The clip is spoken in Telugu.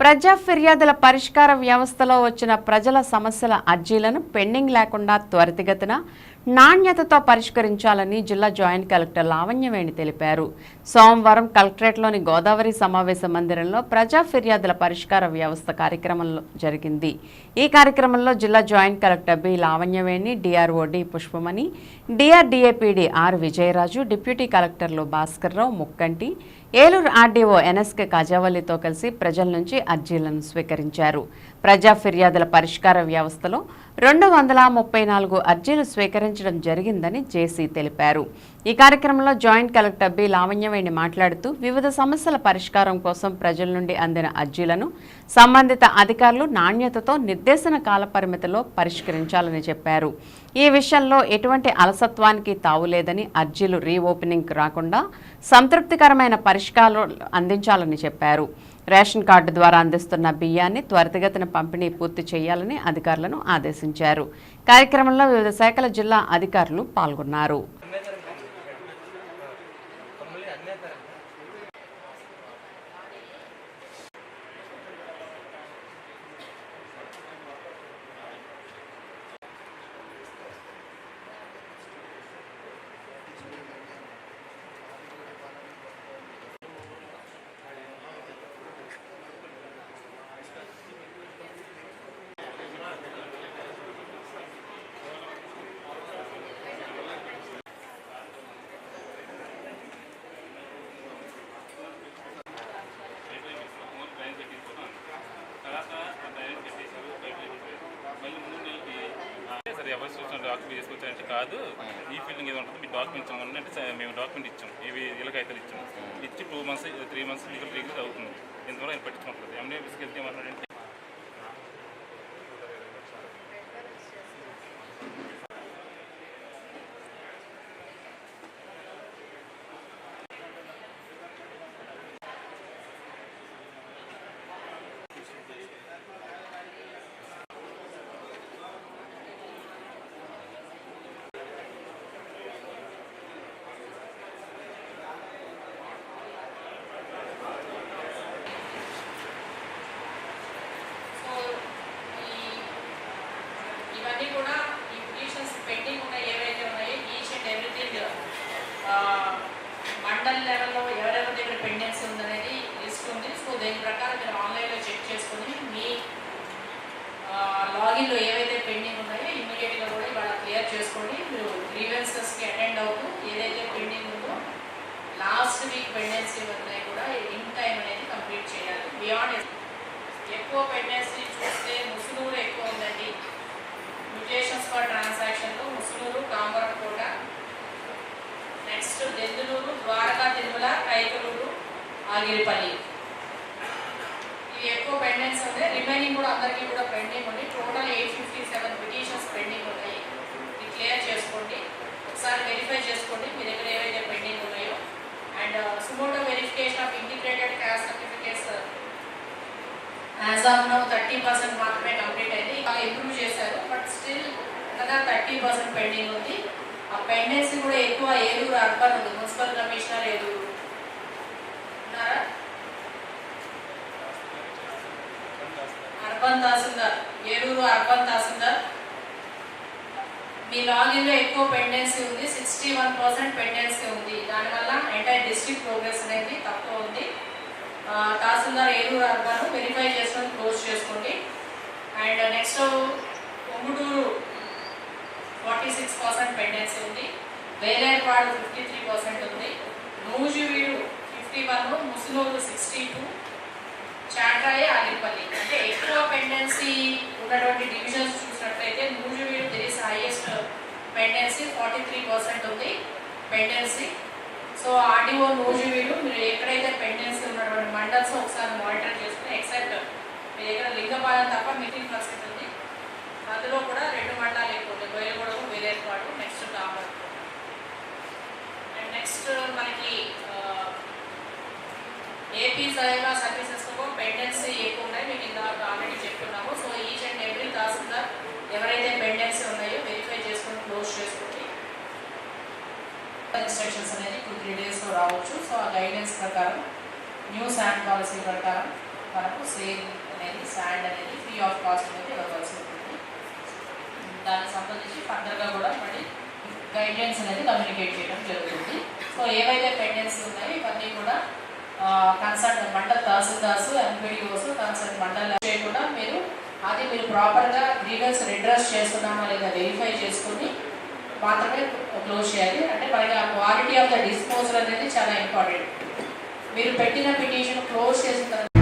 ప్రజా ఫిర్యాదుల పరిష్కార వ్యవస్థలో వచ్చిన ప్రజల సమస్యల అర్జీలను పెండింగ్ లేకుండా త్వరితగతిన నాణ్యతతో పరిష్కరించాలని జిల్లా జాయింట్ కలెక్టర్ లావణ్యవేణి తెలిపారు. సోమవారం కలెక్టరేట్లోని గోదావరి సమావేశ మందిరంలో ప్రజా ఫిర్యాదుల పరిష్కార వ్యవస్థ కార్యక్రమంలో జరిగింది. ఈ కార్యక్రమంలో జిల్లా joint collector B Lavanyaveni, DRO D Pushpamani, DRDA PD R Vijayaraju, deputy కలెక్టర్లు భాస్కర్రావు, ముక్కంటి, ఏలూరు ఆర్డీఓ ఎన్ఎస్కే కాజావల్లితో కలిసి ప్రజల నుంచి అర్జీలను స్వీకరించారు. ప్రజా ఫిర్యాదుల పరిష్కార వ్యవస్థలో 234 అర్జీలు స్వీకరించడం జరిగిందని జేసీ తెలిపారు. ఈ కార్యక్రమంలో జాయింట్ కలెక్టర్ బి లావణ్యవేణి మాట్లాడుతూ వివిధ సమస్యల పరిష్కారం కోసం ప్రజల నుండి అందిన అర్జీలను సంబంధిత అధికారులు నాణ్యతతో నిర్దేశన కాలపరిమితిలో పరిష్కరించాలని చెప్పారు. ఈ విషయంలో ఎటువంటి అలసత్వానికి తావులేదని, అర్జీలు రీఓపెనింగ్ రాకుండా సంతృప్తికరమైన పరిష్కారాలు అందించాలని చెప్పారు. రేషన్ కార్డు ద్వారా అందిస్తున్న బియ్యాన్ని త్వరితగతిన పంపిణీ పూర్తి చేయాలని అధికారులను ఆదేశించారు. కార్యక్రమంలో వివిధ శాఖల జిల్లా అధికారులు పాల్గొన్నారు. ఎవరు చూసిన డాక్యుమెంట్ తీసుకొచ్చారంటే కాదు, ఈ ఫీల్డింగ్ ఏదో ఉంటుంది, మీ డాక్యుమెంట్స్ అంటే మేము డాక్యుమెంట్ ఇచ్చాం, ఇవి ఇలాగైతే ఇచ్చాం, ఇచ్చి 2 months 3 months లీగల్ అవుతుంది. ఇంతవరకు ఆయన పట్టించుకుంటుంది. ఎంఏ ఆఫీస్కి వెళ్తే ఏమన్నాడంటే కూడా ఈ పిటిషన్స్ పెండింగ్ ఉన్నాయి ఏవైతే ఉన్నాయో ఈచ్ అండ్ ఎవ్రీథింగ్ మండల్ లెవెల్లో ఎవరెవరి దగ్గర పెండెన్సీ ఉందనేది లిస్ట్ ఉంది. సో దీని ప్రకారం మీరు ఆన్లైన్లో చెక్ చేసుకుని మీ లాగిన్లో ఏవైతే పెండింగ్ ఉన్నాయో ఇమ్మీడియట్గా కూడా ఇవాళ క్లియర్ చేసుకోండి. మీరు గ్రీవెన్సెస్కి అటెండ్ అవుతూ ఏదైతే పెండింగ్ ఉందో లాస్ట్ వీక్ పెండెన్సీ ఉన్నాయి కూడా ఇన్ టైం అనేది కంప్లీట్ చేయాలి. బియాండ్ ఎక్కువ పెండెన్సీ చూస్తే ముసునూరు ఎక్కువ ఉందండి. మ్యూటేషన్స్ ఫర్ ట్రాన్సాక్షన్లో ముసునూరు, కామరకోట, నెక్స్ట్ దెందులూరు, ద్వారకా తిరుమల, కైకలూరు, ఆగిరిపల్లి ఇవి ఎక్కువ పెండెన్స్ ఉన్నాయి. రిమైనింగ్ కూడా అందరికీ కూడా పెండింగ్ ఉంది. టోటల్ 857 పిటిషన్స్ పెండింగ్ ఉన్నాయి. ఇది క్లియర్ చేసుకోండి, ఒకసారి వెరిఫై చేసుకోండి మీ దగ్గర ఏవైతే పెండింగ్ ఉన్నాయో. And suo motu verification of integrated caste certificates as of now 30% మాత్రమే కంప్లీట్ అయింది. బాగా ఇంప్రూవ్ చేశారు, బట్ స్టిల్ అనదర్ 30% పెండింగ్ ఉంది. ఆ పెండెన్సీ కూడా ఎక్కువ ఏలూరు అర్బన్ ఉంది. మున్సిపల్ కమిషనర్ ఏలూరు ఉన్నారా? అర్బన్ తహసీల్దార్ ఏలూరు, అర్బన్ తహసీల్దార్ మీ లాగిన్లో ఎక్కువ పెండెన్సీ ఉంది. 61% పెండెన్సీ ఉంది. దానివల్ల ఎంటైర్ డిస్ట్రిక్ట్ ప్రోగ్రెస్ అనేది తక్కువ ఉంది. తహసీల్దార్ ఏలూరు అర్బన్ వెరిఫై చేసుకొని క్లోజ్ చేసుకోండి. అండ్ నెక్స్ట్ పొంగుటూరు 46% పెండెన్సీ ఉంది. వేలేర్పాడు 53% ఉంది. నూజివీడు 51, ముసునూరు 62, చాట్రాయి, ఆగిరిపల్లి. అంటే ఎక్కువ పెండెన్సీ ఉన్నటువంటి డివిజన్స్ చూసినట్లయితే Nuzvid there is highest pendency 43% ఉంది పెండెన్సీ. సో ఆర్డీఓ నూజివీడు మీరు ఎక్కడైతే పెండెన్సీ ఉన్నటువంటి మండల్స్ ఒకసారి మానిటర్ చేసుకుని, ఎక్సెప్ట్ మీ దగ్గర లింగపాలెం తప్ప 15% ఉంది. అందులో కూడా 2 మండలాలు ఎక్కువ ఉంటాయి, బయలుగూడెం, Velerpadu, next comer. And next మనకి ఏపీ సైబా సర్వీసెస్లో పెండెన్సీ ఎక్కువ ఉన్నాయి. మీకు ఇందాక ఆల్రెడీ చెప్తున్నాము. సో ఈచ్ అండ్ ఎవ్రీ తహసీల్దార్ ఎవరైతే పెండెన్సీ ఉన్నాయో వెరిఫై చేసుకొని క్లోజ్ చేసుకోండి. ఇన్స్ట్రక్షన్స్ అనేది 2-3 డేస్లో రావచ్చు. సో ఆ గైడెన్స్ ప్రకారం న్యూ శాండ్ పాలసీ ప్రకారం మనకు సేల్ అనేది శాండ్ అనేది ఫ్రీ ఆఫ్ కాస్ట్ అనేది ఇవ్వవలసి ఉంటుంది. దానికి సంబంధించి ఫర్దర్గా కూడా మళ్ళీ గైడ్లైన్స్ అనేది కమ్యూనికేట్ చేయడం జరుగుతుంది. సో ఏవైతే పెండెన్సీ ఉన్నాయో ఇవన్నీ కూడా concern mandal tahsildars, MPDOs, concern mandal కూడా మీరు ప్రాపర్గా గ్రీవెన్స్ రిడ్రెస్ చేస్తున్నామా లేదా వెరిఫై చేసుకుని మాత్రమే క్లోజ్ చేయాలి. అంటే మనకి ఆ క్వాలిటీ ఆఫ్ ద డిస్పోజల్ అనేది చాలా ఇంపార్టెంట్. మీరు పెట్టిన పిటిషన్ క్లోజ్ చేసిన తర్వాత